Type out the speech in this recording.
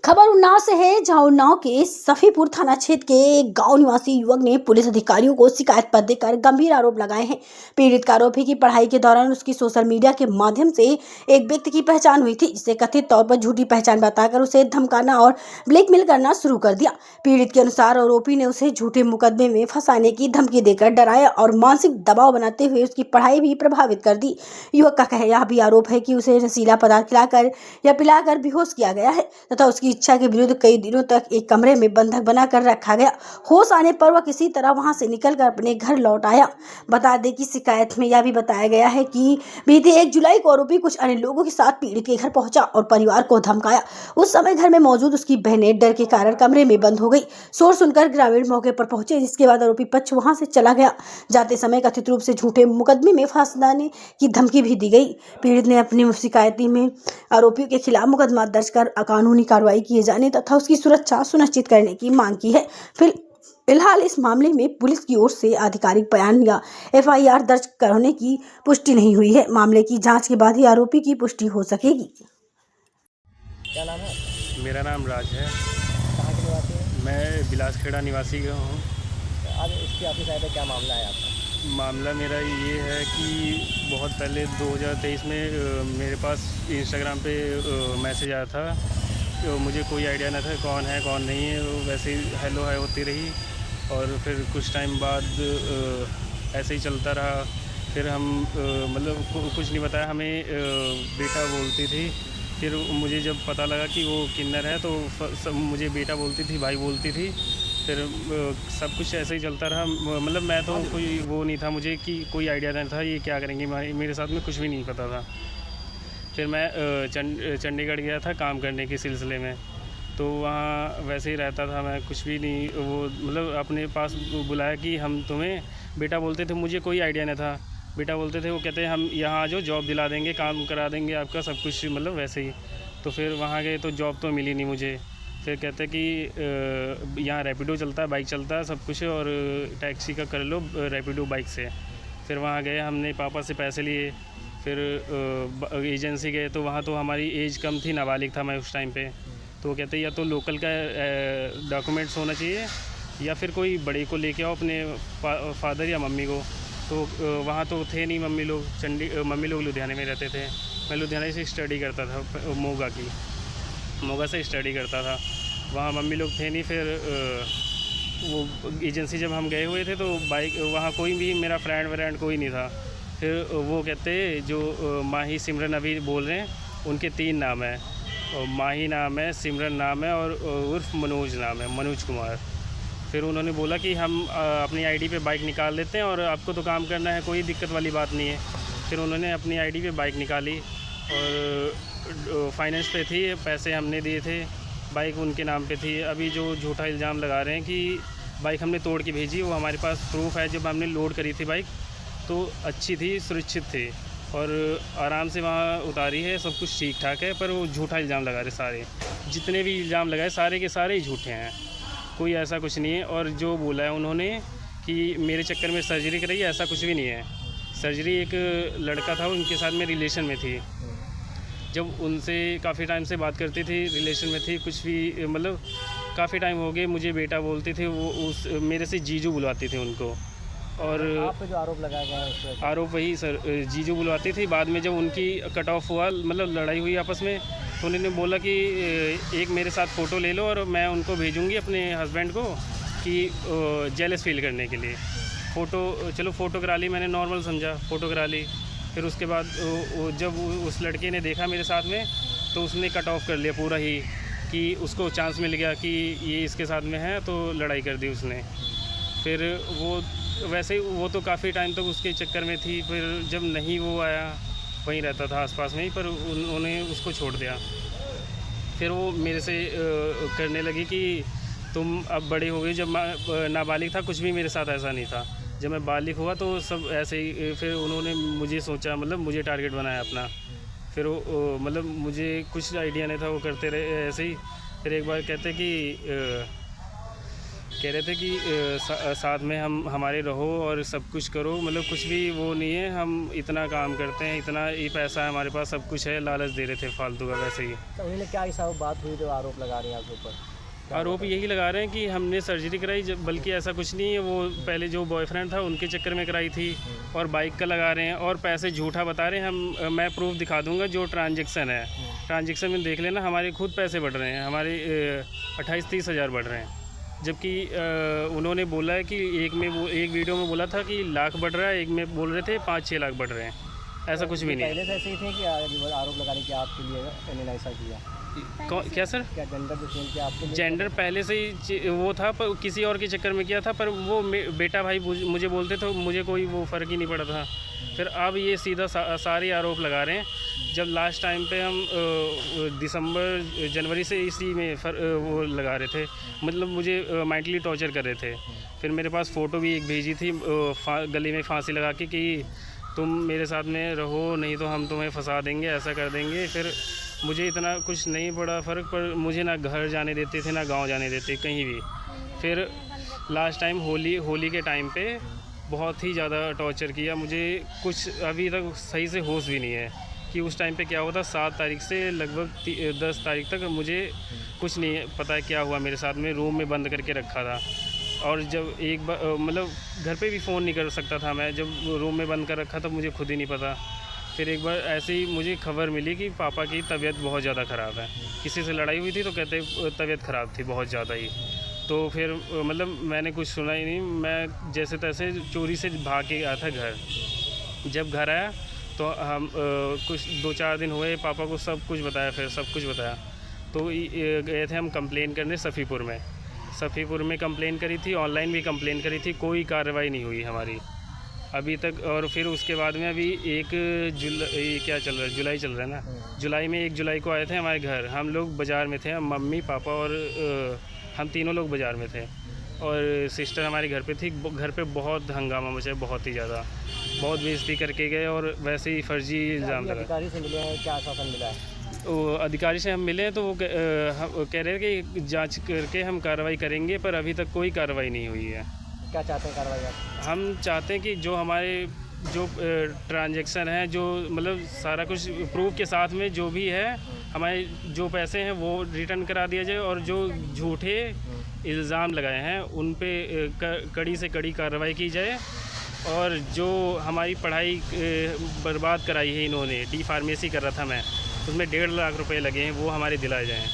खबर उन्नाव से है, जहां उन्नाव के सफीपुर थाना क्षेत्र के एक गांव निवासी युवक ने पुलिस अधिकारियों को शिकायत पत्र देकर गंभीर आरोप लगाए हैं। पीड़ित का आरोप है कि पढ़ाई के दौरान उसकी सोशल मीडिया के माध्यम से एक व्यक्ति की पहचान हुई थी, जिसे कथित तौर पर झूठी पहचान बताकर उसे धमकाना और ब्लैकमेल करना शुरू कर दिया। पीड़ित के अनुसार आरोपी ने उसे झूठे मुकदमे में फंसाने की धमकी देकर डराया और मानसिक दबाव बनाते हुए उसकी पढ़ाई भी प्रभावित कर दी। युवक का यह भी आरोप है कि उसे नशीला पदार्थ खिलाकर या पिलाकर बेहोश किया गया है तथा उसकी इच्छा के विरुद्ध कई दिनों तक एक कमरे में बंधक बनाकर रखा गया। होश आने पर वह किसी तरह वहां से निकलकर अपने घर लौट आया। बता दें कि शिकायत में यह भी बताया गया है कि बीते 1 जुलाई को आरोपी कुछ अन्य लोगों के साथ पीड़ित के घर पहुंचा और परिवार को धमकाया। उस समय घर में मौजूद उसकी बहनें डर के कारण कमरे में बंद हो गई। शोर सुनकर ग्रामीण मौके पर पहुंचे, जिसके बाद आरोपी पक्ष वहां से चला गया। जाते समय कथित रूप से झूठे मुकदमे में फंसाने की धमकी भी दी गई। पीड़ित ने अपनी शिकायती में आरोपियों के खिलाफ मुकदमा दर्ज कर कानूनी कार्रवाई किए जाने तथा उसकी सुरक्षा सुनिश्चित करने की मांग की है। फिलहाल इस मामले में पुलिस की ओर से आधिकारिक बयान या FIR दर्ज करने की पुष्टि नहीं हुई है। मामले की जांच के बाद ही आरोपी की पुष्टि हो सकेगी। क्या नाम है? मेरा नाम राज है। कहाँ के निवासी हैं? मैं बिलासखेड़ा निवासी का हूँ। आज इसकी ऑफिस आए थे, क्या मामला है आपका? मामला मेरा ये है कि बहुत पहले 2023 में मेरे पास इंस्टाग्राम पे मैसेज आया था। मुझे कोई आइडिया नहीं था कौन है कौन नहीं है, वैसे ही हेलो हाय होती रही और फिर कुछ टाइम बाद ऐसे ही चलता रहा। फिर हम मतलब कुछ नहीं बताया, हमें बेटा बोलती थी। फिर मुझे जब पता लगा कि वो किन्नर है तो सब मुझे बेटा बोलती थी, भाई बोलती थी। फिर सब कुछ ऐसे ही चलता रहा। मतलब मैं तो कोई वो नहीं था, मुझे कि कोई आइडिया नहीं था ये क्या करेंगे, मेरे साथ में कुछ भी नहीं पता था। फिर मैं चंडीगढ़ गया था काम करने के सिलसिले में, तो वहाँ वैसे ही रहता था मैं, कुछ भी नहीं। वो मतलब अपने पास बुलाया कि हम तुम्हें बेटा बोलते थे, मुझे कोई आइडिया नहीं था। बेटा बोलते थे, वो कहते हैं हम यहाँ आ जाओ, जॉब दिला देंगे, काम करा देंगे आपका सब कुछ, मतलब वैसे ही। तो फिर वहाँ गए तो जॉब तो मिली नहीं मुझे। फिर कहते कि यहाँ रैपिडो चलता है, बाइक चलता है सब कुछ, और टैक्सी का कर लो रैपिडो बाइक से। फिर वहाँ गए, हमने पापा से पैसे लिए। फिर एजेंसी गए तो वहाँ तो हमारी एज कम थी, नाबालिग था मैं उस टाइम पे। तो वो कहते या तो लोकल का डॉक्यूमेंट्स होना चाहिए या फिर कोई बड़े को लेके आओ, अपने फादर या मम्मी को। तो वहाँ तो थे नहीं मम्मी लोग, मम्मी लोग लुधियाने में रहते थे। मैं लुधियाने से स्टडी करता था, मोगा से स्टडी करता था, वहाँ मम्मी लोग थे नहीं। फिर वो एजेंसी जब हम गए हुए थे तो बाइक वहाँ कोई भी मेरा फ्रेंड कोई नहीं था। फिर वो कहते जो माही सिमरन अभी बोल रहे हैं, उनके 3 नाम है, माही नाम है, सिमरन नाम है और उर्फ मनोज नाम है, मनोज कुमार। फिर उन्होंने बोला कि हम अपनी आईडी पे बाइक निकाल लेते हैं और आपको तो काम करना है, कोई दिक्कत वाली बात नहीं है। फिर उन्होंने अपनी आईडी पे बाइक निकाली और फाइनेंस पे थी, पैसे हमने दिए थे, बाइक उनके नाम पे थी। अभी जो झूठा इल्ज़ाम लगा रहे हैं कि बाइक हमने तोड़ के भेजी, वो हमारे पास प्रूफ है। जब हमने लोड करी थी बाइक तो अच्छी थी, सुरक्षित थी और आराम से वहाँ उतारी है, सब कुछ ठीक ठाक है। पर वो झूठा इल्ज़ाम लगा रहे सारे, जितने भी इल्ज़ाम लगाए सारे के सारे ही झूठे हैं, कोई ऐसा कुछ नहीं है। और जो बोला है उन्होंने कि मेरे चक्कर में सर्जरी कराई, ऐसा कुछ भी नहीं है। सर्जरी एक लड़का था, उनके साथ में रिलेशन में थी, जब उनसे काफ़ी टाइम से बात करती थी, रिलेशन में थी, कुछ भी मतलब काफ़ी टाइम हो गए। मुझे बेटा बोलती थी, वो उस मेरे से जीजू बुलवाती थी उनको। और आप पे जो आरोप लगाया गया है उस पर आरोप वही सर, जीजू बुलवाती थी। बाद में जब उनकी कट ऑफ हुआ, मतलब लड़ाई हुई आपस में, तो उन्होंने बोला कि एक मेरे साथ फ़ोटो ले लो और मैं उनको भेजूँगी अपने हस्बैंड को कि जेलस फील करने के लिए। चलो फ़ोटो करा ली, मैंने नॉर्मल समझा, फ़ोटो करा ली। फिर उसके बाद जब उस लड़के ने देखा मेरे साथ में तो उसने कट ऑफ कर लिया पूरा ही, कि उसको चांस मिल गया कि ये इसके साथ में है, तो लड़ाई कर दी उसने। फिर वो वैसे ही वो तो काफ़ी टाइम तक उसके चक्कर में थी। फिर जब नहीं वो आया, वहीं रहता था आसपास में ही, पर उन्होंने उसको छोड़ दिया। फिर वो मेरे से करने लगी कि तुम अब बड़े हो गए। जब मैं नाबालिग था कुछ भी मेरे साथ ऐसा नहीं था, जब मैं बालिग हुआ तो सब ऐसे ही। फिर उन्होंने मुझे सोचा, मतलब मुझे टारगेट बनाया अपना। फिर वो मतलब मुझे कुछ आइडिया नहीं था, वो करते रहे ऐसे ही। फिर एक बार कहते कि कह रहे थे कि साथ में हम हमारे रहो और सब कुछ करो, मतलब कुछ भी वो नहीं है, हम इतना काम करते हैं, इतना ही पैसा है हमारे पास, सब कुछ है, लालच दे रहे थे फालतू का वैसे ही। तो उन्होंने क्या ऐसा बात हुई जो आरोप लगा रहे हैं आपके ऊपर? आरोप यही लगा रहे हैं कि हमने सर्जरी कराई, बल्कि ऐसा कुछ नहीं है, वो पहले जो बॉयफ्रेंड था उनके चक्कर में कराई थी, और बाइक का लगा रहे हैं और पैसे झूठा बता रहे हैं। मैं प्रूफ दिखा दूंगा, जो ट्रांजैक्शन है, ट्रांजैक्शन में देख लेना, हमारे खुद पैसे बढ़ रहे हैं, हमारे 28-30 हज़ार बढ़ रहे हैं। जबकि उन्होंने बोला है कि एक वीडियो में बोला था कि लाख बढ़ रहा है, एक में बोल रहे थे 5-6 लाख बढ़ रहे हैं। ऐसा कुछ भी नहीं है। पहले से ऐसे ही थे कि आरोप लगाने के आपके लिए इन्होंने ऐसा किया? क्या सर? क्या जेंडर जो चेंज किया आपके लिए? जेंडर पहले से ही वो था, पर किसी और के चक्कर में किया था, पर वो बेटा भाई मुझे बोलते तो मुझे कोई वो फ़र्क ही नहीं पड़ा था। फिर अब ये सीधा सारे आरोप लगा रहे हैं। जब लास्ट टाइम पे हम दिसंबर जनवरी से इसी में वो लगा रहे थे, मतलब मुझे मेंटली टॉर्चर कर रहे थे। फिर मेरे पास फ़ोटो भी एक भेजी थी, गले में फांसी लगा के कि तुम मेरे साथ में रहो, नहीं तो हम तुम्हें फंसा देंगे, ऐसा कर देंगे। फिर मुझे इतना कुछ नहीं पड़ा फ़र्क, पर मुझे ना घर जाने देते थे, ना गांव जाने देते, कहीं भी। फिर लास्ट टाइम होली के टाइम पे बहुत ही ज़्यादा टॉर्चर किया मुझे। कुछ अभी तक सही से होश भी नहीं है कि उस टाइम पे क्या हुआ था। 7 तारीख से लगभग 10 तारीख तक मुझे कुछ नहीं पता है क्या हुआ मेरे साथ में। रूम में बंद करके रखा था, और जब एक बार मतलब घर पे भी फ़ोन नहीं कर सकता था मैं, जब रूम में बंद कर रखा तब मुझे खुद ही नहीं पता। फिर एक बार ऐसे ही मुझे खबर मिली कि पापा की तबीयत बहुत ज़्यादा ख़राब है, किसी से लड़ाई हुई थी, तो कहते तबीयत ख़राब थी बहुत ज़्यादा ही। तो फिर मतलब मैंने कुछ सुना ही नहीं, मैं जैसे तैसे चोरी से भाग के गया था घर। जब घर आया तो हम कुछ 2-4 दिन हुए, पापा को सब कुछ बताया, फिर सब कुछ बताया। तो गए थे हम कंप्लेन करने सफ़ीपुर में कंप्लेन करी थी, ऑनलाइन भी कंप्लेन करी थी, कोई कार्रवाई नहीं हुई हमारी अभी तक। और फिर उसके बाद में अभी 1 जुलाई क्या चल रहा है, जुलाई चल रहा है ना, जुलाई में 1 जुलाई को आए थे हमारे घर। हम लोग बाज़ार में थे, मम्मी पापा और हम तीनों लोग बाज़ार में थे, और सिस्टर हमारे घर पे थी। घर पे बहुत हंगामा मचा, बहुत ही ज़्यादा, बहुत बेइज्जती करके गए, और वैसे ही फर्जी इल्ज़ाम लगा। अधिकारी से मिले हैं, क्या आश्वासन मिला है? वो अधिकारी से हम मिले हैं तो वो कह रहे हैं कि जांच करके हम कार्रवाई करेंगे, पर अभी तक कोई कार्रवाई नहीं हुई है। क्या चाहते हैं कार्रवाई आप? हम चाहते हैं कि जो हमारे ट्रांजैक्शन है, जो मतलब सारा कुछ प्रूफ के साथ में जो भी है, हमारे जो पैसे हैं वो रिटर्न करा दिया जाए, और जो झूठे इल्ज़ाम लगाए हैं उन पे कड़ी से कड़ी कार्रवाई की जाए, और जो हमारी पढ़ाई बर्बाद कराई है इन्होंने, डी फार्मेसी कर रहा था मैं, उसमें 1.5 लाख रुपए लगे हैं, वो हमारे दिलाए जाएँ।